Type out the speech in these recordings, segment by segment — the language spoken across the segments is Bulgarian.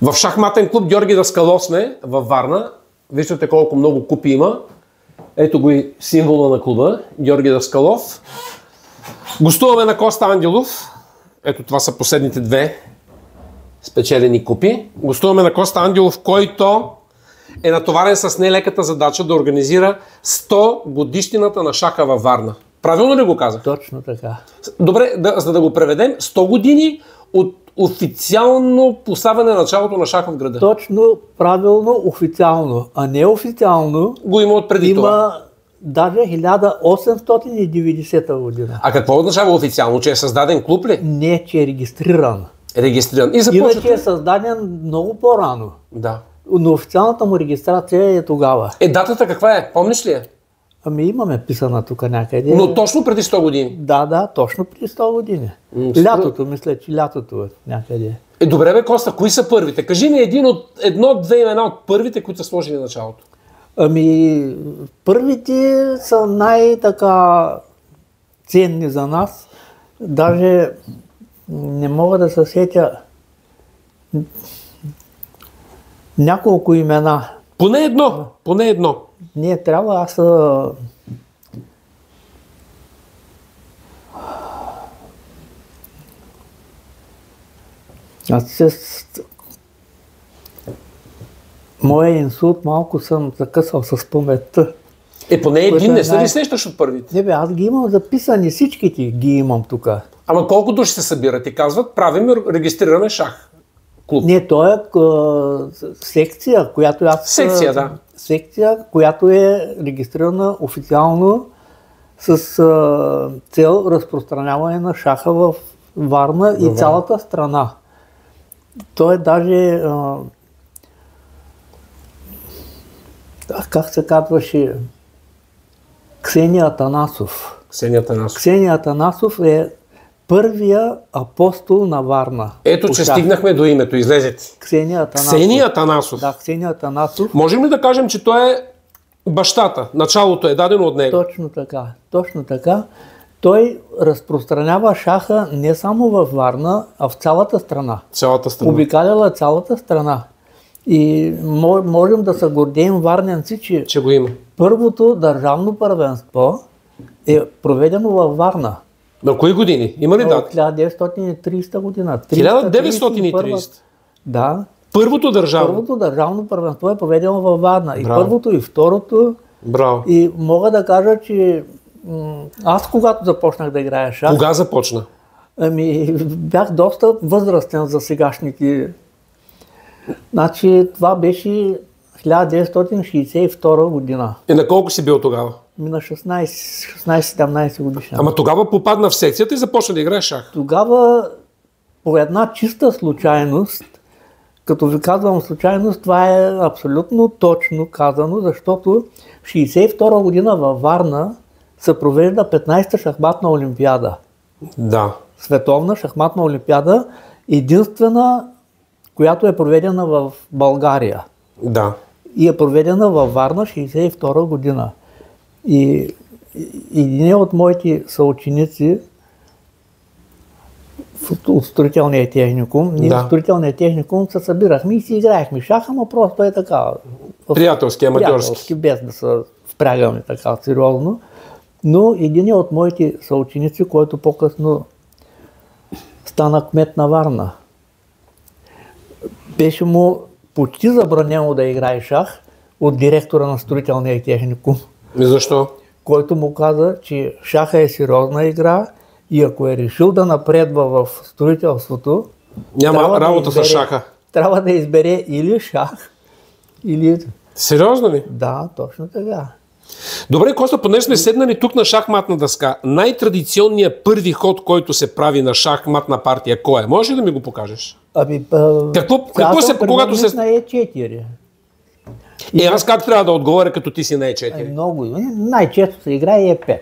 В шахматен клуб Георги Даскалов сме във Варна. Виждате колко много купи има. Ето го и символа на клуба, Георги Даскалов. Гостуваме на Коста Ангелов. Ето това са последните две спечелени купи. Гостуваме на Коста Ангелов, който е натоварен с нелеката задача да организира 100 годишнината на шаха във Варна. Правилно ли го казах? Точно така. Добре, за да го преведем, 100 години от официално поставяне на началото на шаха в града. Точно, правилно, официално, а не официално. Го има от преди това. Има даже 1890 година. А какво означава официално? Че е създаден клуб ли? Не, че е регистриран. Регистриран. И започвате... Иначе е създаден много по-рано. Да. Но официалната му регистрация е тогава. Датата каква е? Помниш ли я? Ами имаме писана тук някъде. Но точно преди 100 години. Да, точно преди 100 години. Лятото, мисля, че лятото е някъде. Добре бе, Коста, кои са първите? Кажи ми едно-две имена от първите, които са сложили началото. Ами, първите са най-така ценни за нас. Даже не мога да се сетя няколко имена. Поне едно. Не, трябва моя инсулт малко съм закъсал с паметта. Поне един не се ли сещаш от първите? Не бе, аз ги имам записани, всичките ги имам тук. Ама колко души се събират и казват, регистрираме шах клуб? Не, то е секция, която секция, която е регистрирана официално с цел разпространяване на шаха в Варна и цялата страна. То е даже как се казваше, Ксения Атанасов. Ксения Атанасов е първия апостол на Варна. Ето, че стигнахме до името, излезете. Ксения Атанасов. Да, Ксения Атанасов. Можем ли да кажем, че той е бащата? Началото е дадено от него? Точно така. Той разпространява шаха не само във Варна, а в цялата страна. Обикаляла цялата страна. И можем да се гордеем варненци, че го има. Първото държавно първенство е проведено във Варна. На кои години? Има ли дата? 1930 година. 1930? Да. Първото държавно първенство е проведено във Варна. И първото, и второто. Браво. И мога да кажа, че аз когато започнах да играя шах... Кога започна? Ами, бях доста възрастен за сегашните. Значи, това беше 1962 година. И на колко си бил тогава? На 16-17 годишна. Ама тогава попадна в секцията и започна да играе шах? Тогава, по една чиста случайност, като ви казвам случайност, това е абсолютно точно казано, защото в 1962 година във Варна се провежда 15-та шахматна олимпиада. Да. Световна шахматна олимпиада, единствена, която е проведена в България. Да. И е проведена във Варна 1962 година. И един от моите съученици от строителния техникум, ние в строителния техникум се събирахме и си играехме шах, ама просто е така. Приятелски, аматьорски. Без да се впрягаме така сериозно. Но един от моите съученици, който по-късно стана кмет на Варна, беше му почти забранено да играе шах от директора на строителния техникум. И защо? Който му каза, че шаха е сериозна игра и ако е решил да напредва в строителството, няма работа с шаха. Трябва да избере или шах, или... Сериозно ли? Да, точно така. Добре, Коста, понеже сме седнали тук на шахматна дъска, най-традиционният първи ход, който се прави на шахматна партия, кой е? Може ли да ми го покажеш? Какво се, когато се... на Е4. Аз как трябва да отговоря, като ти си на Е4? Много. Най-често се играе Е5.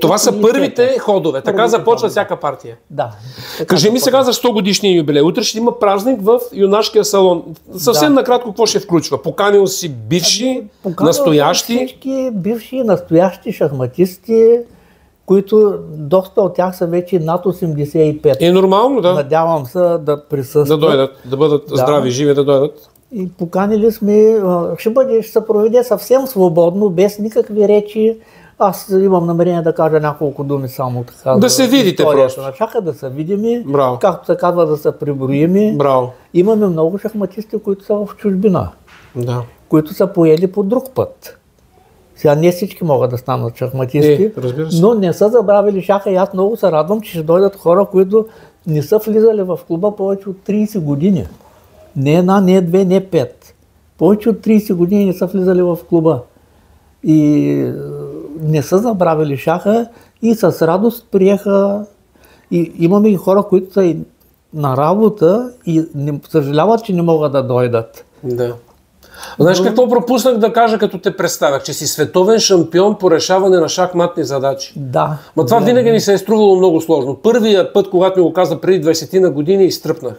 Това са първите ходове. Така започва всяка партия. Да. Кажи ми сега за 100 годишния юбилей. Утре ще има празник в юнашкия салон. Съвсем накратко какво ще включва? Поканил си бивши, настоящи? Всички бивши, настоящи шахматисти които доста от тях са вече над 85. Е нормално, да. Надявам се да присъстват. Да дойдат, да бъдат здрави, живи, да дойдат. И поканили сме, ще се проведе съвсем свободно, без никакви речи. Аз имам намерение да кажа няколко думи само така. Да се видите просто. На шаха, да се видими, Браво. както се казва, да се преброими. Браво. Имаме много шахматисти, които са в чужбина, Да. които са поели по друг път. Сега не всички могат да станат шахматисти, разбира се. но не са забравили шаха и аз много се радвам, че ще дойдат хора, които не са влизали в клуба повече от 30 години. Не една, не две, не пет. Повече от 30 години не са влизали в клуба. И не са забравили шаха и с радост приеха. И имаме и хора, които са и на работа и не съжаляват, че не могат да дойдат. Да. Знаеш какво пропуснах да кажа, като те представях? Че си световен шампион по решаване на шахматни задачи. Да. Ма това винаги ми се е струвало много сложно. Първия път, когато ми го каза преди 20 на години, изтръпнах.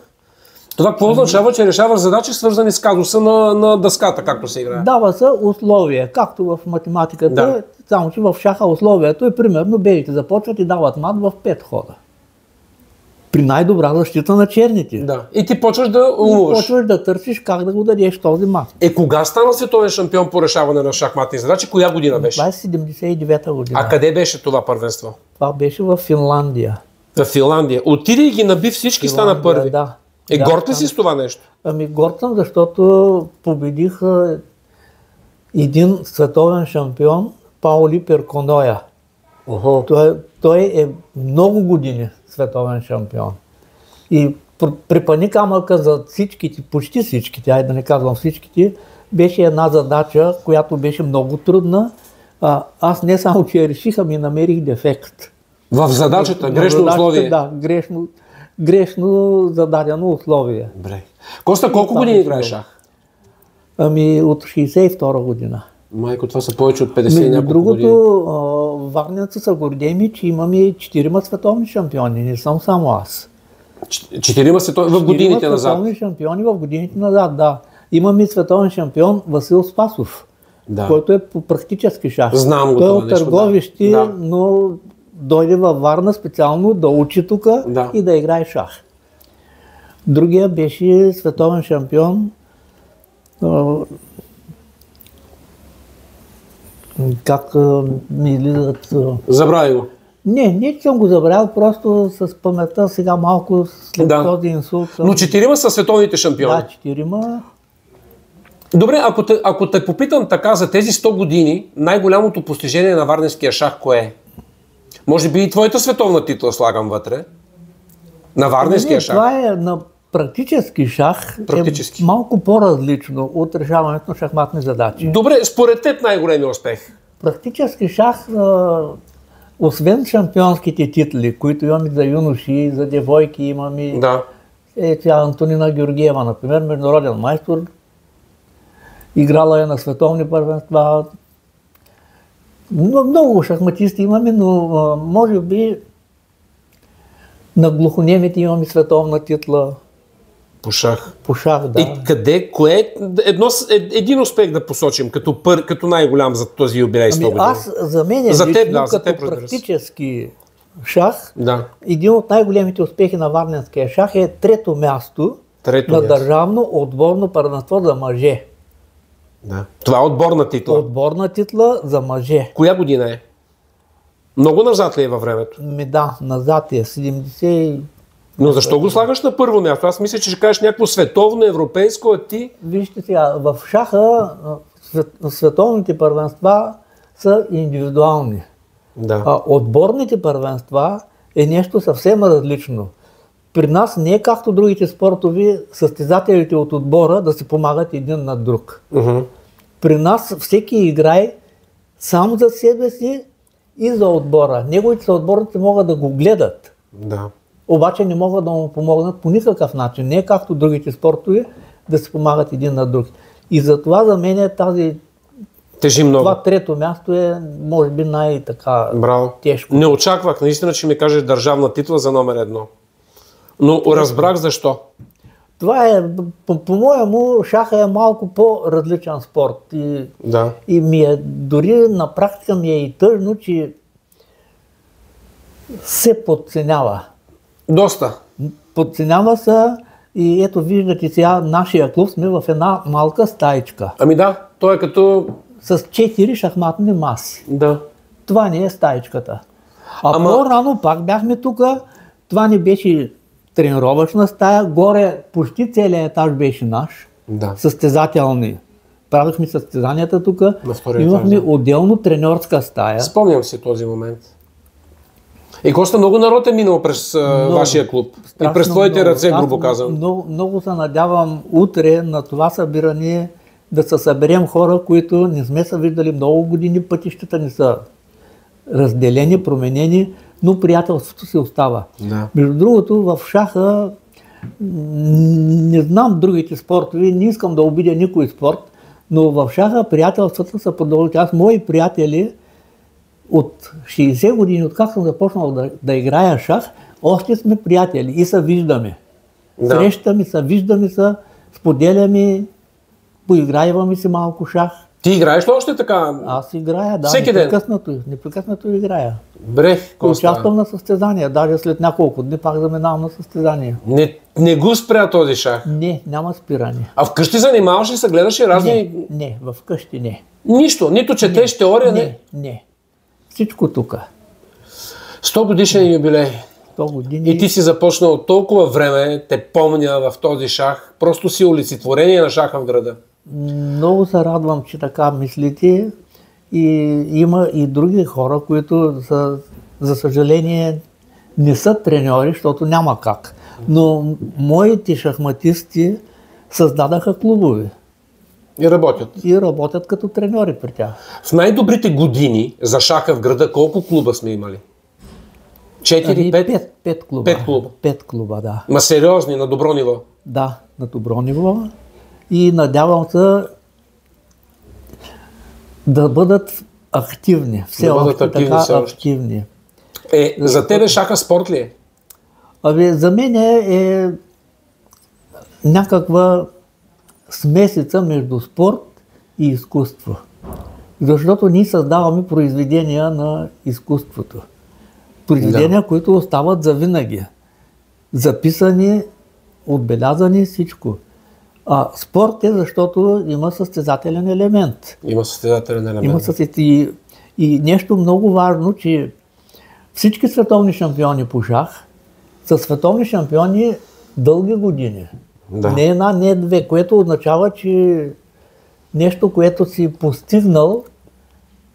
Това какво означава, че решаваш задачи, свързани с казуса на дъската, както се играе? Дава се условие, както в математиката, Да. само че в шаха условието е примерно белите започват и дават мат в 5 хода. При най-добра защита на черните. Да. И ти почваш да умуваш. Почваш да търсиш как да го дадеш този мат. Кога стана световен шампион по решаване на шахматни задачи? Коя година беше? Това е 79-та година. А къде беше това първенство? Това беше в Финландия. В Финландия. Отиде и ги наби всички, стана първи. Да. Горд ли си с това нещо? Ами горд съм, защото победих един световен шампион, Паули Перконоя. Той е много години световен шампион. И препани камъка за всичките, почти всичките, айде да не казвам всичките, беше една задача, която беше много трудна. Аз не само, че я реших, ами намерих дефект. В задачата, грешно условие. Да, грешно зададено условие. Добре. Коста, колко години играеш шах? Ами от 62 година. Майко, това са повече от 50 и няколко години. Другото, варненци са гордеми, че имаме 4 световни шампиони, не съм само аз. 4 световни в годините назад. Световни шампиони в годините назад, да. Имаме световен шампион Васил Спасов, Да. който е по практически шах. Знам го Той е това от нещо, Търговище, да. но дойде във Варна специално да учи тук и да играе шах. Другия беше световен шампион. Как ми излизат... Забрави го. Не съм го забравил, просто с паметта сега малко след този инсулт. Но 4 са световните шампиони. Да, 4. Добре, ако те попитам така, за тези 100 години, най-голямото постижение на варненския шах кое е? Може би и твоята световна титла слагам вътре. На варненския шах. Това е на практически шах. Практически. Е малко по-различно от решаването на шахматни задачи. Добре, според теб най-големия успех? Практически шах, освен шампионските титли, които имаме за юноши, за девойки, имаме тя Антонина Георгиева, например, международен майстор. Играла е на световни първенства. Много шахматисти имаме, но може би на глухонемите имаме световна титла. По шах. По шах, да. И един успех да посочим, като най-голям за този юбилей 100 години. Аз за мен като практически шах, един от най-големите успехи на варненския шах е трето място на държавно отборно първенство за мъже. Да. Това е отборна титла. Отборна титла за мъже. Коя година е? Много назад ли е във времето? Да, назад е 70. Но защо го слагаш на първо място? Аз мисля, че ще кажеш някакво световно, европейско, а ти... Вижте сега, в шаха световните първенства са индивидуални. Да. А отборните първенства е нещо съвсем различно. При нас не е както другите спортови състезателите от отбора да се помагат един на друг. При нас всеки играе само за себе си и за отбора. Неговите съотборници могат да го гледат. Да. Обаче не могат да му помогнат по никакъв начин. Не е както другите спортове да се помагат един на друг. И затова за мен тежи много. Това трето място е, може би, най-така тежко. Не очаквах наистина, че ми кажеш държавна титла за номер 1. Но разбрах защо. Това е, по-моему, шаха е малко по-различен спорт. И ми е, дори на практика ми е и тъжно, че се подценява. Доста. Подценява се и ето виждате сега, нашия клуб сме в една малка стаичка Ами да, той е като... с 4 шахматни маси. Да. Това не е стаичката. Ама- По-рано пак бяхме тук, това не беше тренировъчна стая, горе почти целият етаж беше наш, Да. състезателни. Правихме състезанията тук, втория имахме етаж, да. отделно треньорска стая. Спомням си този момент. И Коста, много народ е минал през вашия клуб. И Страшно през твоите много. ръце, Аз грубо казвам. много се надявам утре на това събиране да се съберем хора, които не сме се виждали много години, пътищата ни са разделени, променени, но приятелството си остава. Да. Между другото, в шаха, не знам другите спортове, не искам да обидя никой спорт, но в шаха приятелствата са продължили. Аз, мои приятели, от 60 години, откак съм започнал да играя шах, още сме приятели и се виждаме. Да. Срещаме се, виждаме се, споделяме, поиграиваме си малко шах. Ти играеш ли още така? Аз играя, да, Всеки ден? непрекъснато играя. Бре, Коста. Участвам на състезания, даже след няколко дни пак заминавам на състезания. Не го спря този шах. Не, няма спиране. А вкъщи занимаваш ли се, гледаш ли разни... Не, вкъщи не. Нищо, нито четеш теория, не. Не. Всичко тук. 100 годишен юбилей. 100 години. И ти си започнал толкова време, те помня в този шах, просто си олицетворение на шаха в града. Много се радвам, че така мислите. И има и други хора, които за съжаление не са треньори, защото няма как. Но моите шахматисти създадаха клубове И работят. и работят като треньори при тях. В най-добрите години за шаха в града колко клуба сме имали? 4, 5? 5 клуба. 5 клуба. 5 клуба, да. Ма сериозни, на добро ниво. Да, на добро ниво. И надявам се да бъдат активни. Все Да бъдат още активни, така все още. активни. За тебе шаха спорт ли е? За мен е някаква смесица между спорт и изкуство. Защото ние създаваме произведения на изкуството. Произведения, които остават завинаги. Записани, отбелязани, всичко. А спорт е, защото има състезателен елемент. Има състезателен елемент. Има и нещо много важно, че всички световни шампиони по шах са световни шампиони дълги години. Да. Не една, не две, което означава, че нещо, което си постигнал,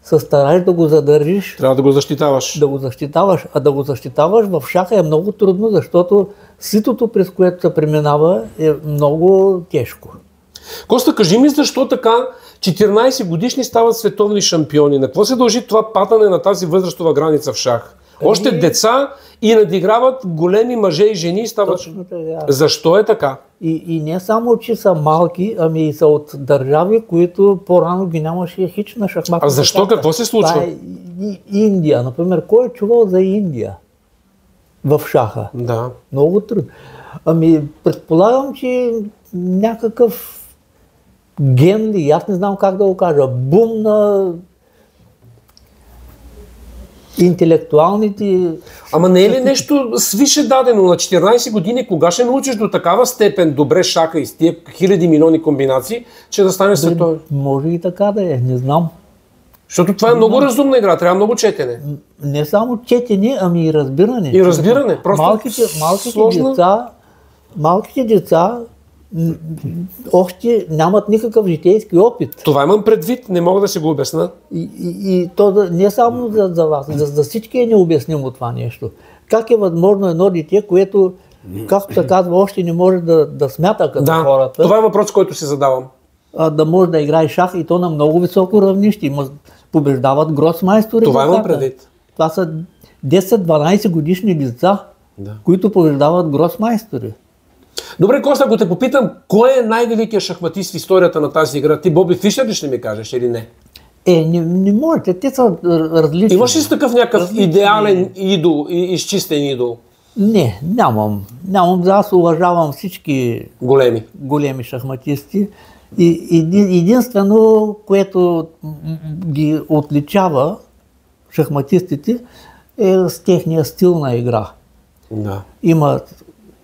се стараеш да го задържиш, Трябва да го защитаваш. да го защитаваш. А да го защитаваш в шаха е много трудно, защото ситото, през което се преминава, е много тежко. Коста, кажи ми защо така 14 годишни стават световни шампиони? На какво се дължи това падане на тази възрастова граница в шах? Още деца и надиграват големи мъже и жени и стават... Точно така. Защо е така? И не само, че са малки, ами и са от държави, които по-рано ги нямаше хич на шахматната А защо? карта. Какво се случва? Това е Индия. Например, кой е чувал за Индия в шаха? Да. Много трудно. Ами, предполагам, че някакъв ген ли, аз не знам как да го кажа, бум на интелектуалните... Ама не е ли нещо свише дадено на 14 години? Кога ще научиш до такава степен добре шаха и с тия хиляди милиони комбинации, че да станеш световен? Може и така да е, не знам. Защото това е много разумна игра, трябва много четене. Не само четене, ами и разбиране. И разбиране. Просто малките деца още нямат никакъв житейски опит. Това имам предвид, не мога да си го обясна. И то не само за вас, за всички е необяснимо това нещо. Как е възможно едно дете, което, както се казва, още не може да смята като хората, това е въпрос, който си задавам. Да може да играе шах и то на много високо равнище. Побеждават гросмайстори. Това имам предвид. Това са 10-12 годишни деца, които побеждават гросмайстори. Добре, Коста, ако те попитам, кой е най-великият шахматист в историята на тази игра? Ти Боби Фишер ли ще ми кажеш или не? Не можете, те са различни. Имаш ли с такъв някакъв идеален идол и изчистен идол? Не, нямам. Аз уважавам всички големи шахматисти. И единствено, което ги отличава шахматистите, е с техния стил на игра. Да. Има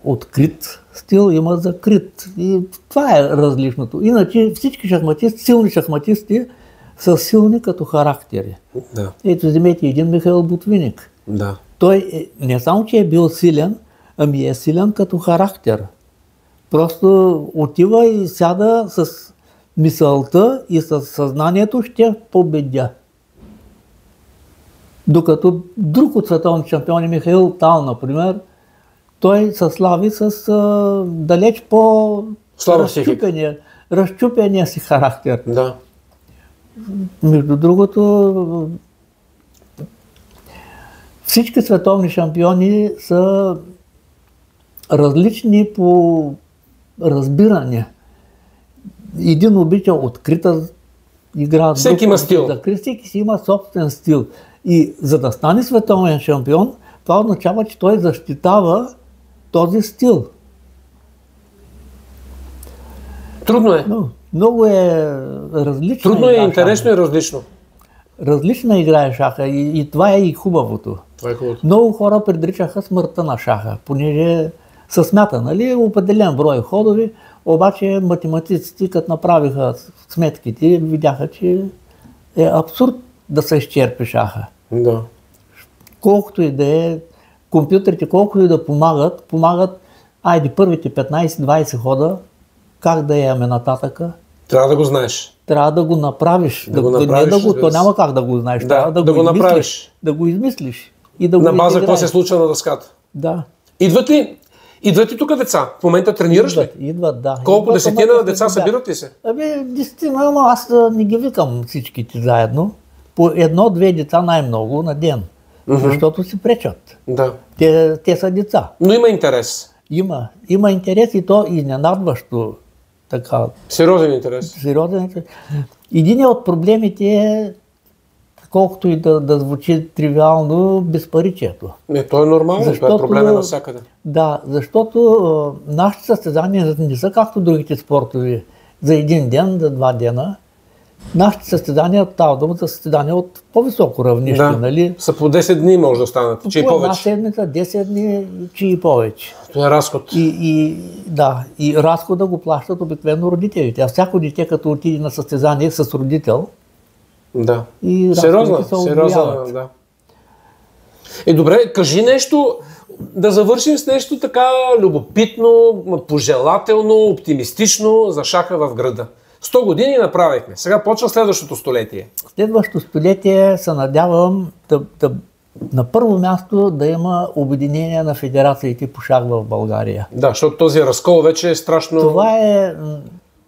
открит стил, има закрит. И това е различното. Иначе всички шахматисти, силни шахматисти, са силни като характери. Да. Ето, вземете един Михаил Ботвинник. Да. Той не само, че е бил силен, ами е силен като характер. Просто отива и сяда с мисълта и с съзнанието ще победя. Докато друг от световни шампиони, Михаил Тал, например, той се слави с далеч по разчупения си характер. Да. Между другото, всички световни шампиони са различни по разбиране. Един обича открита игра. Всеки има стил. Всеки си има собствен стил. И за да стане световен шампион, това означава, че той защитава този стил. Трудно е. Много е различно. Трудно е, интересно и различно. Различна игра е шаха и това е и хубавото. Това е хубавото. Много хора предричаха смъртта на шаха, понеже се смята, нали, определен брой ходови, обаче математиците, като направиха сметките, видяха, че е абсурд да се изчерпи шаха. Да. Колкото и да е, компютрите, колкото и да помагат, айде първите 15-20 хода, как да имаме нататъка. Трябва да го знаеш. Трябва да го направиш. То няма как да го знаеш. Трябва да го направиш. Да го измислиш. И да на база какво се случва на дъската. Да. Идват ли тук деца? В момента тренираш ли? Идват, да. Колко десетина деца събират ли се? Десетина, ама аз не ги викам всичките заедно. По едно-две деца най-много на ден. Защото си пречат. Да. Те са деца. Но има интерес. Има интерес и то изненадващо. Така. Сериозен интерес. Сериозен интерес. Един от проблемите е, колкото и да звучи тривиално, безпаричието. То е нормално, това е проблем навсякъде. Да, защото нашите състезания не са както другите спортови. За един ден, за 2 дена. Нашите състезания става дума за състезания от по-високо равнище, нали? Са по 10 дни може да станат, че и повече. По една седмица, 10 дни, че и повече. Това е разход. И разхода го плащат обикновено родителите. А всяко дете, като отиде на състезание с родител, да. И сериозно, да. Добре, кажи нещо, да завършим с нещо така любопитно, пожелателно, оптимистично за шаха в града. 100 години направихме. Сега почва следващото столетие. Следващото столетие се надявам на първо място да има обединение на федерациите по шах в България. Да, защото този разкол вече е страшно... Това е...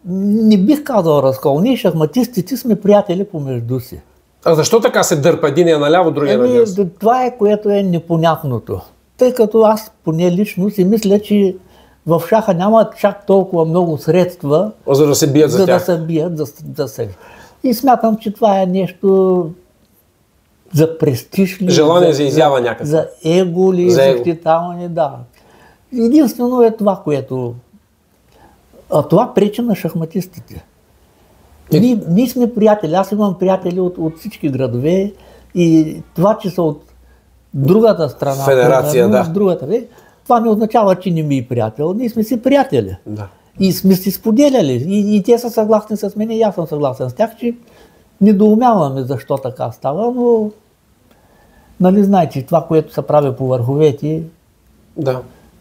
Не бих казал разкол. Ние шахматистите сме приятели помежду си. А защо така се дърпа единия наляво, другия надясно? Това е, което е непонятното. Тъй като аз поне лично си мисля, че в шаха няма чак толкова много средства, за да се бият за тях. Да се бият за себе. И смятам, че това е нещо за престиж ли, желание за изява някакъв. За его ли, защитаване, да. Единствено е това, което... А това пречи на шахматистите. Ние сме приятели. Аз имам приятели от всички градове и това, че са от другата страна, федерация, да. Това не означава, че не ми е приятел. Ние сме си приятели. Да. И сме си споделяли. И те са съгласни с мен, и аз съм съгласен с тях, че недоумяваме защо така става, но нали знаете, това, което се прави по върховете,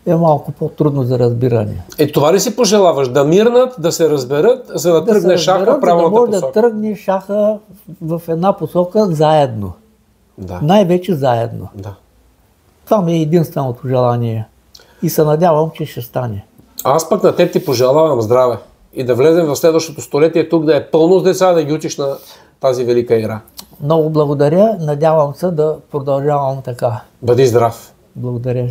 е малко по-трудно за разбиране. Това ли си пожелаваш? Да мирнат, да се разберат, за да тръгне шаха в правилната посока? Да тръгне шаха в една посока заедно. Да. Най-вече заедно. Да. Това ми е единственото желание. И се надявам, че ще стане. Аз пък на теб ти пожелавам здраве. И да влезем в следващото столетие тук, да е пълно с деца, да ги учиш на тази велика игра. Много благодаря. Надявам се да продължавам така. Бъди здрав. Благодаря.